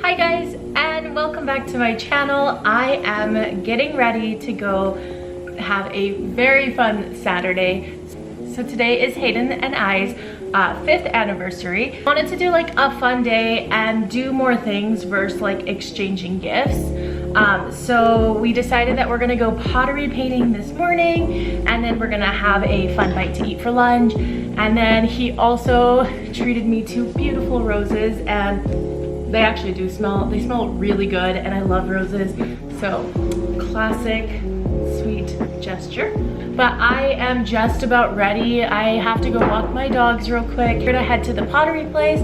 Hi guys, and welcome back to my channel. I am getting ready to go have a very fun Saturday. So today is Hayden and I's 5th anniversary. I wanted to do like a fun day and do more things versus like exchanging gifts. So we decided that we're gonna go pottery painting this morning, and then we're gonna have a fun bite to eat for lunch. And then he also treated me to beautiful roses, and they actually do smell, they smell really good, and I love roses. So classic sweet gesture. But I am just about ready. I have to go walk my dogs real quick. We're gonna head to the pottery place.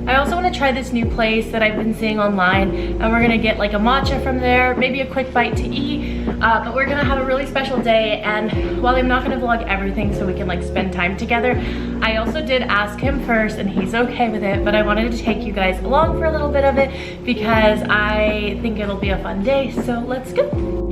I also want to try this new place that I've been seeing online, and we're gonna get like a matcha from there, maybe a quick bite to eat. But we're gonna have a really special day, and while I'm not gonna vlog everything so we can like spend time together, I also did ask him first and he's okay with it, but I wanted to take you guys along for a little bit of it because I think it'll be a fun day. So let's go.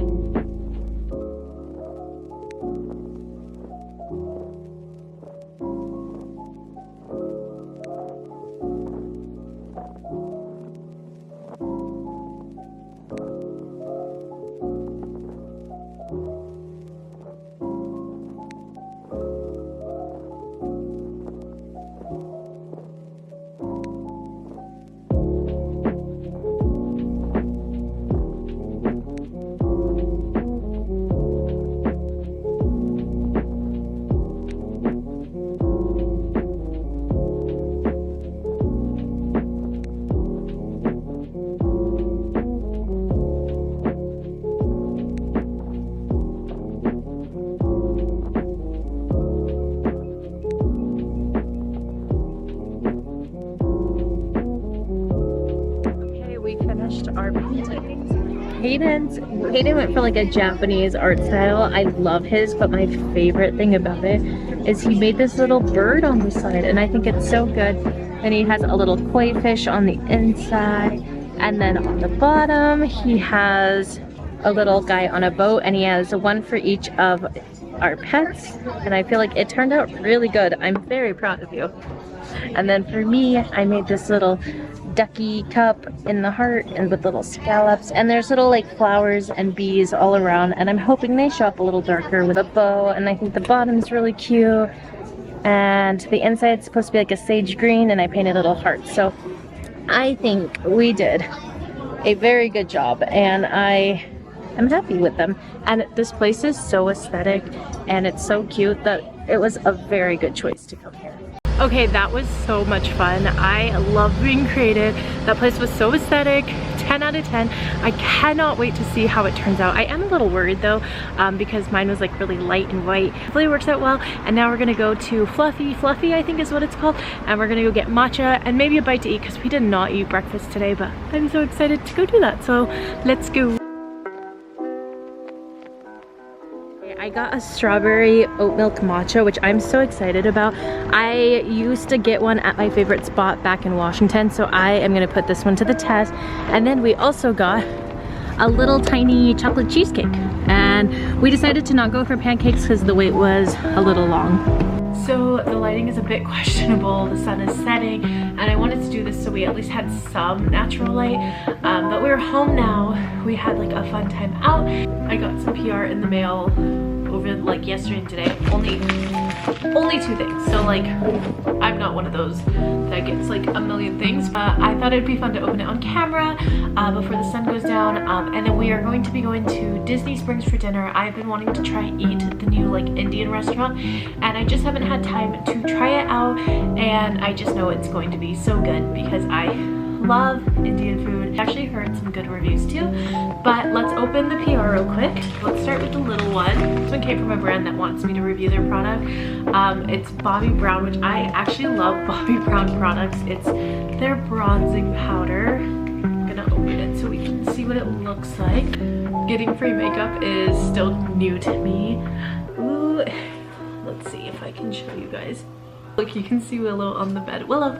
Our paintings. Hayden went for like a Japanese art style. I love his, but my favorite thing about it is he made this little bird on the side, and I think it's so good. And he has a little koi fish on the inside, and then on the bottom he has a little guy on a boat, and he has one for each of our pets, and I feel like it turned out really good. I'm very proud of you. And then for me, I made this little ducky cup in the heart and with little scallops, and there's little like flowers and bees all around, and I'm hoping they show up a little darker with a bow. And I think the bottom's really cute, and the inside's supposed to be like a sage green, and I painted little hearts. So I think we did a very good job, and I am happy with them. And this place is so aesthetic and it's so cute that it was a very good choice to come here. Okay, that was so much fun. I love being creative. That place was so aesthetic, 10 out of 10. I cannot wait to see how it turns out. I am a little worried though, because mine was like really light and white. Hopefully it works out well. And now we're gonna go to Fluffy I think is what it's called. And we're gonna go get matcha and maybe a bite to eat because we did not eat breakfast today, but I'm so excited to go do that. So let's go. I got a strawberry oat milk matcha, which I'm so excited about. I used to get one at my favorite spot back in Washington, so I am gonna put this one to the test. And then we also got a little tiny chocolate cheesecake, and we decided to not go for pancakes because the wait was a little long. So the lighting is a bit questionable, the sun is setting, and I wanted to do this so we at least had some natural light, but we're home now. We had like a fun time out. I got some PR in the mail over like yesterday and today. Only 2 things, so like I'm not one of those that gets like a million things, but I thought it'd be fun to open it on camera before the sun goes down. And then we are going to be going to Disney Springs for dinner. I've been wanting to try and eat the new like Indian restaurant, and I just haven't had time to try it out, and I just know it's going to be so good because I love Indian food. I actually heard some good reviews too, but let's open the PR real quick. Let's start with the little one. This one came from a brand that wants me to review their product. It's Bobbi Brown, which I actually love Bobbi Brown products. It's their bronzing powder. I'm gonna open it so we can see what it looks like. Getting free makeup is still new to me. Ooh, let's see if I can show you guys. Look, you can see Willow on the bed. Willow.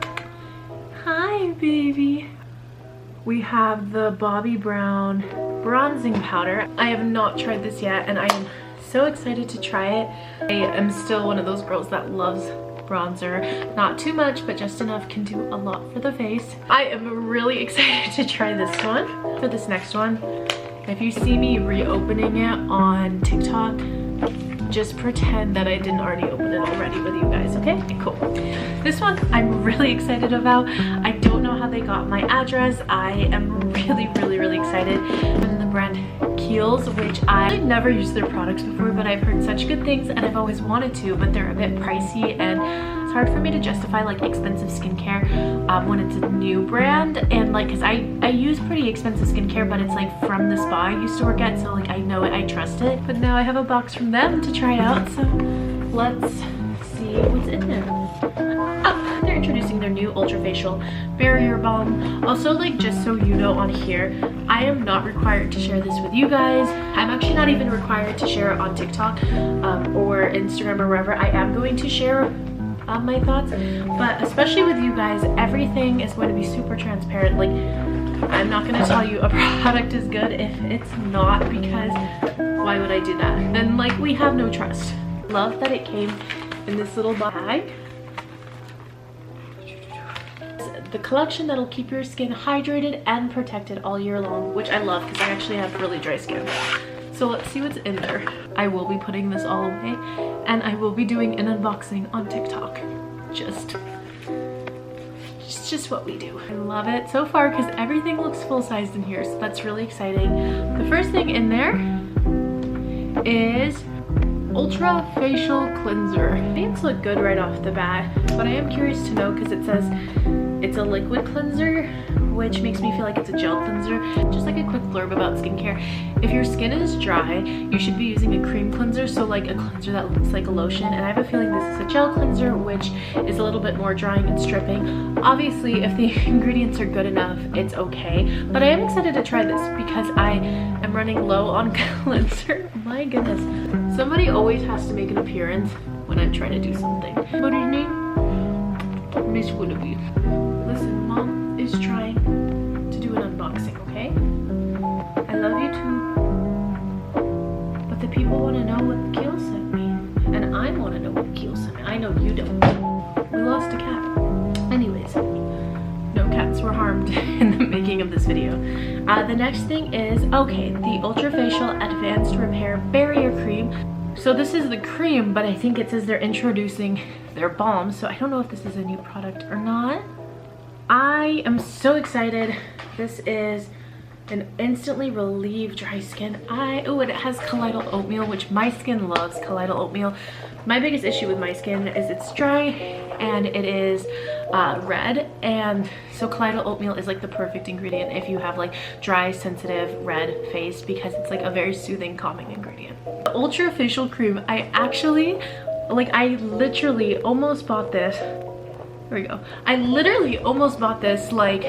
Hi, baby. We have the Bobbi Brown bronzing powder. I have not tried this yet, and I am so excited to try it. I am still one of those girls that loves bronzer. Not too much, but just enough can do a lot for the face. I am really excited to try this one. For this next one, if you see me reopening it on TikTok, just pretend that I didn't already open it already with you guys, okay? Cool. This one I'm really excited about. I don't know how they got my address. I am really excited. And the brand Khiel's, which I've never used their products before, but I've heard such good things and I've always wanted to, but they're a bit pricey and it's hard for me to justify like expensive skincare when it's a new brand. And like, cause I use pretty expensive skincare, but it's like from the spa I used to work at, so like I know it, I trust it. But now I have a box from them to try out, so let's see what's in there. Oh, they're introducing their new ultra facial barrier balm. Also, like, just so you know, on here I am not required to share this with you guys. I'm actually not even required to share it on TikTok or Instagram or wherever. I am going to share my thoughts, but especially with you guys, everything is going to be super transparent. Like, I'm not going to tell you a product is good if it's not, because why would I do that? Then like, we have no trust. Love that it came in this little bag. The collection that'll keep your skin hydrated and protected all year long, which I love because I actually have really dry skin. So let's see what's in there. I will be putting this all away and I will be doing an unboxing on TikTok. Just what we do. I love it so far because everything looks full-sized in here, so that's really exciting. The first thing in there is Ultra Facial Cleanser. These look good right off the bat, but I am curious to know because it says it's a liquid cleanser, which makes me feel like it's a gel cleanser. Just like a quick blurb about skincare. If your skin is dry, you should be using a cream cleanser, so like a cleanser that looks like a lotion. And I have a feeling this is a gel cleanser, which is a little bit more drying and stripping. Obviously, if the ingredients are good enough, it's okay. But I am excited to try this because I am running low on cleanser. My goodness. Somebody always has to make an appearance when I'm trying to do something. What is your name? Miss Willoughby. Listen, Mom is trying to do an unboxing, okay? I love you too. But the people want to know what Khiel sent me. And I want to know what Khiel sent me. I know you don't. We lost a cat. Anyways, no cats were harmed in the making of this video. The next thing is, okay, the Ultra Facial Advanced Repair Barrier Cream. So this is the cream, but I think it says they're introducing their balm, so I don't know if this is a new product or not. I am so excited. This is an instantly relieve dry skin. Oh, and it has colloidal oatmeal, which my skin loves colloidal oatmeal. My biggest issue with my skin is it's dry and it is red, and so colloidal oatmeal is like the perfect ingredient if you have like dry, sensitive, red face, because it's like a very soothing, calming ingredient. The Ultra Facial Cream, I literally almost bought this. There we go. I literally almost bought this like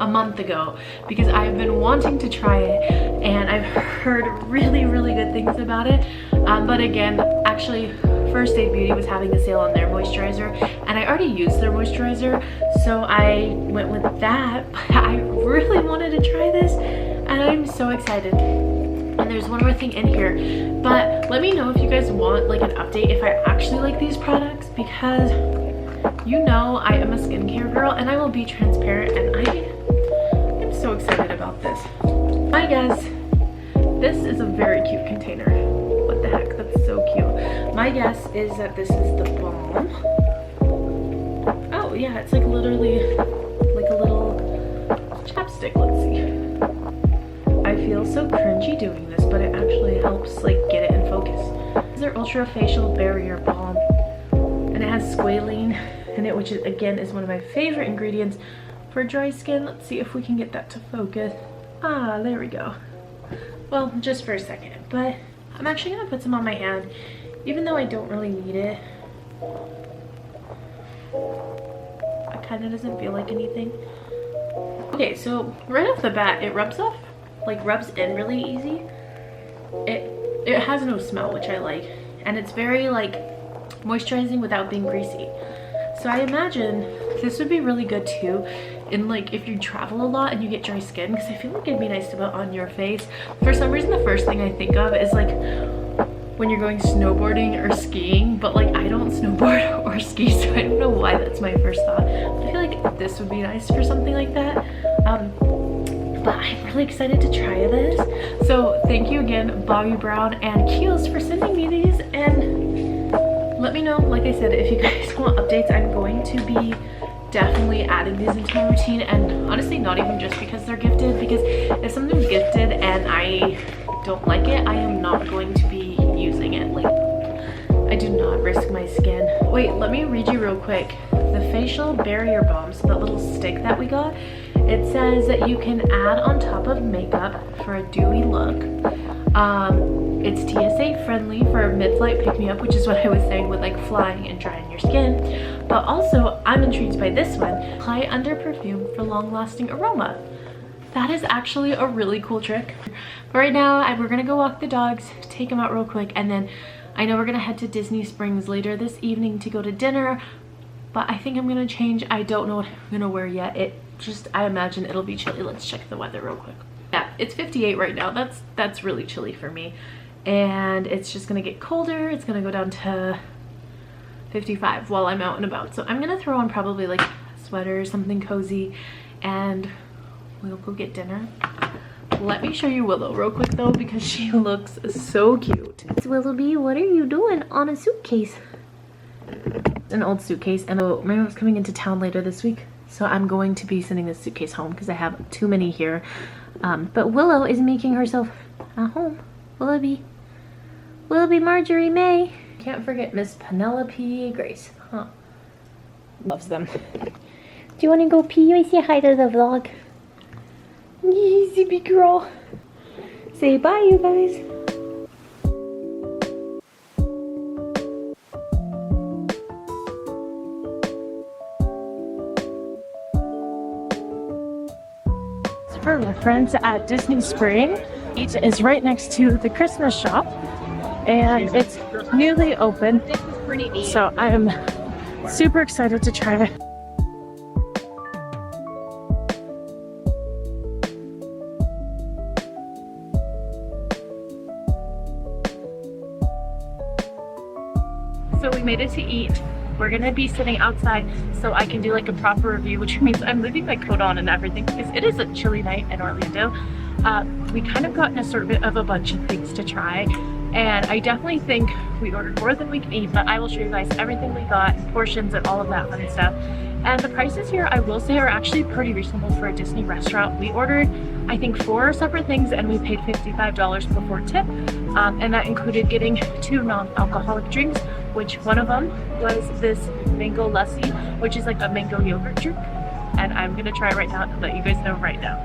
a month ago because I've been wanting to try it and I've heard really good things about it. But again, actually, First Aid Beauty was having a sale on their moisturizer and I already used their moisturizer, so I went with that. But I really wanted to try this and I'm so excited. And there's one more thing in here, but let me know if you guys want like an update if I actually like these products, because you know I am a skincare girl and I will be transparent, and I am so excited about this. I guess this is a very cute container. What the heck, that's so cute. My guess is that this is the balm. Oh yeah, it's like literally like a little chapstick. Let's see. I feel so cringy doing this, but it actually helps like get it in focus. This is their Ultra Facial Barrier Balm, and it has squalene in it, which is, again, is one of my favorite ingredients for dry skin. Let's see if we can get that to focus. Ah, there we go. Well, just for a second, but I'm actually gonna put some on my hand, even though I don't really need it. It kind of doesn't feel like anything. Okay, so right off the bat, it rubs in really easy. It has no smell, which I like, and it's very like moisturizing without being greasy. So I imagine this would be really good too in like if you travel a lot and you get dry skin, because I feel like it'd be nice to put on your face. For some reason, the first thing I think of is like when you're going snowboarding or skiing, but like I don't snowboard or ski, so I don't know why that's my first thought. But I feel like this would be nice for something like that. But I'm really excited to try this. So thank you again, Bobbi Brown and Khiel, for sending me these, and let me know, like I said, if you guys want updates. I'm going to be definitely adding these into my routine, and honestly not even just because they're gifted, because if something's gifted and I don't like it, I am not going to be using it. Like, I do not risk my skin. Wait, let me read you real quick. The facial barrier balm, so that little stick that we got, it says that you can add on top of makeup for a dewy look. It's TSA friendly for mid-flight pick-me-up, which is what I was saying with like flying and drying your skin. But also, I'm intrigued by this one. Apply under perfume for long-lasting aroma. That is actually a really cool trick. But right now, we're gonna go walk the dogs, take them out real quick, and then I know we're gonna head to Disney Springs later this evening to go to dinner, but I think I'm gonna change. I don't know what I'm gonna wear yet. I imagine it'll be chilly. Let's check the weather real quick. Yeah, it's 58 right now. That's really chilly for me. And it's just gonna get colder. It's gonna go down to 55 while I'm out and about. So I'm gonna throw on probably like a sweater or something cozy, and we'll go get dinner. Let me show you Willow real quick though, because she looks so cute. Willoughby, what are you doing on a suitcase? An old suitcase, and Mario's coming into town later this week, so I'm going to be sending this suitcase home because I have too many here. But Willow is making herself at home. Willoughby Marjorie May. Can't forget Miss Penelope Grace. Huh. Loves them. Do you want to go pee or say hi to the vlog? Easy big girl. Say bye, you guys. For reference, at Disney Spring, it is right next to the Christmas shop, and it's newly open, so I'm super excited to try it. So we made it to eat. We're gonna be sitting outside so I can do like a proper review, which means I'm leaving my coat on and everything because it is a chilly night in Orlando. We kind of got an assortment of a bunch of things to try, and I definitely think we ordered more than we can eat, but I will show you guys everything we got, portions and all of that fun stuff. And the prices here, I will say, are actually pretty reasonable for a Disney restaurant. We ordered, I think, 4 separate things, and we paid $55 before tip, and that included getting 2 non-alcoholic drinks, which one of them was this mango lassi, which is like a mango yogurt drink, and I'm gonna try it right now to let you guys know right now.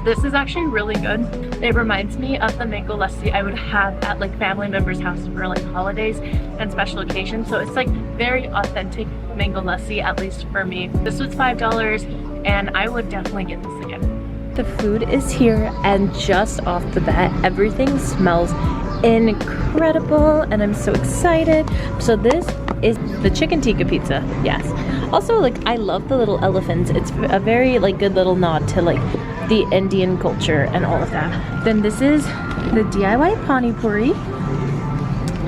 This is actually really good. It reminds me of the mango lassi I would have at like family members' house for like holidays and special occasions. So it's like very authentic mango lassi, at least for me. This was $5, and I would definitely get this again. The food is here, and just off the bat, everything smells incredible, and I'm so excited. So this is the chicken tikka pizza. Yes. Also, like, I love the little elephants. It's a very like good little nod to like the Indian culture and all of that. Then this is the DIY pani puri,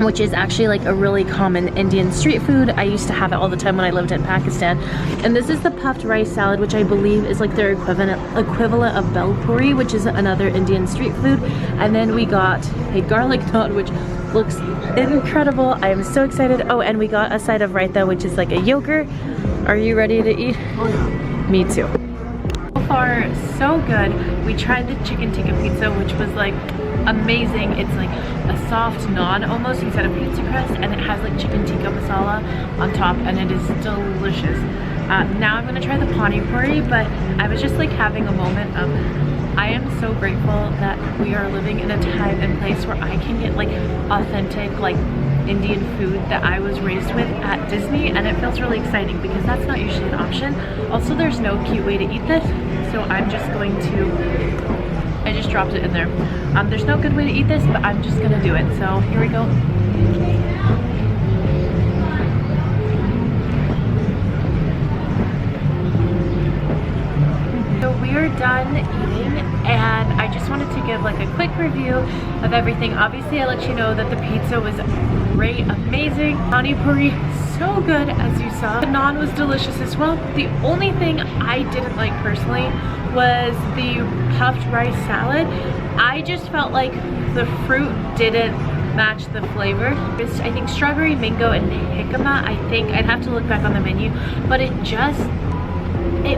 which is actually like a really common Indian street food. I used to have it all the time when I lived in Pakistan. And this is the puffed rice salad, which I believe is like their equivalent of bel puri, which is another Indian street food. And then we got a garlic naan, which looks incredible. I am so excited. Oh, and we got a side of raita, which is like a yogurt. Are you ready to eat? Oh, yeah. Me too. So far, so good. We tried the chicken tikka pizza, which was like amazing. It's like a soft naan almost instead of pizza crust, and it has like chicken tikka masala on top, and it is delicious. Now I'm gonna try the pani puri, but I was just like having a moment of, I am so grateful that we are living in a time and place where I can get like authentic like Indian food that I was raised with at Disney, and it feels really exciting because that's not usually an option. Also, there's no cute way to eat this, so I'm just going to, I just dropped it in there. There's no good way to eat this, but I'm just gonna do it. So here we go. So we are done eating, and I I just wanted to give like a quick review of everything. Obviously I let you know that the pizza was great, amazing. Pani puri, so good as you saw. The naan was delicious as well. The only thing I didn't like personally was the puffed rice salad. I just felt like the fruit didn't match the flavor. I think strawberry, mango, and jicama. I think I'd have to look back on the menu, but it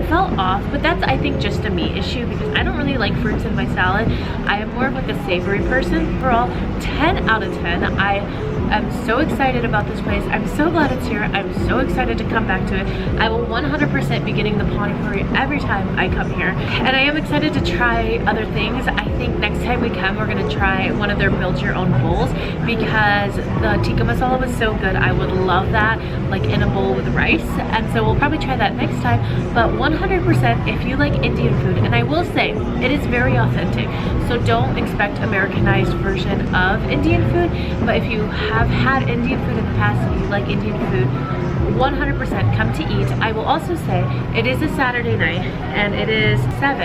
felt off. But that's, I think, just a me issue because I don't really like fruits in my salad. I am more of like a savory person. Overall, 10 out of 10. I'm so excited about this place. I'm so glad it's here. I'm so excited to come back to it. I will 100% be getting the pani puri every time I come here. And I am excited to try other things. I think next time we come, we're gonna try one of their build your own bowls because the tikka masala was so good. I would love that, like in a bowl with rice. And so we'll probably try that next time. But 100% if you like Indian food, and I will say it is very authentic. So don't expect Americanized version of Indian food. But if you have had Indian food in the past and you like Indian food, 100% come to eat. I will also say it is a Saturday night and it is 7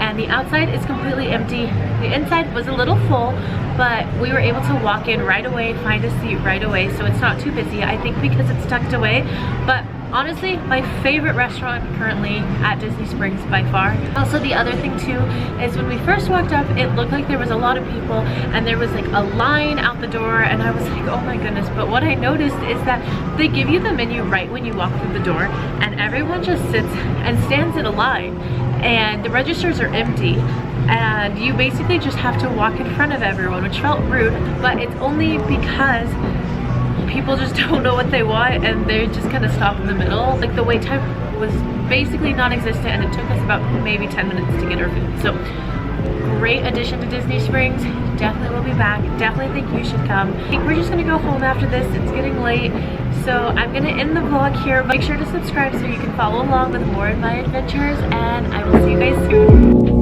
and the outside is completely empty. The inside was a little full, but we were able to walk in right away, find a seat right away, so it's not too busy. I think because it's tucked away. But honestly, my favorite restaurant currently at Disney Springs by far. Also, the other thing too is when we first walked up, it looked like there was a lot of people and there was like a line out the door, and I was like, oh my goodness. But what I noticed is that they give you the menu right when you walk through the door, and everyone just sits and stands in a line, and the registers are empty. And you basically just have to walk in front of everyone, which felt rude, but it's only because people just don't know what they want and they just kind of stop in the middle. Like the wait time was basically non-existent and it took us about maybe 10 minutes to get our food. So great addition to Disney Springs. Definitely will be back. Definitely think you should come. I think we're just gonna go home after this. It's getting late. So I'm gonna end the vlog here. Make sure to subscribe so you can follow along with more of my adventures, and I will see you guys soon.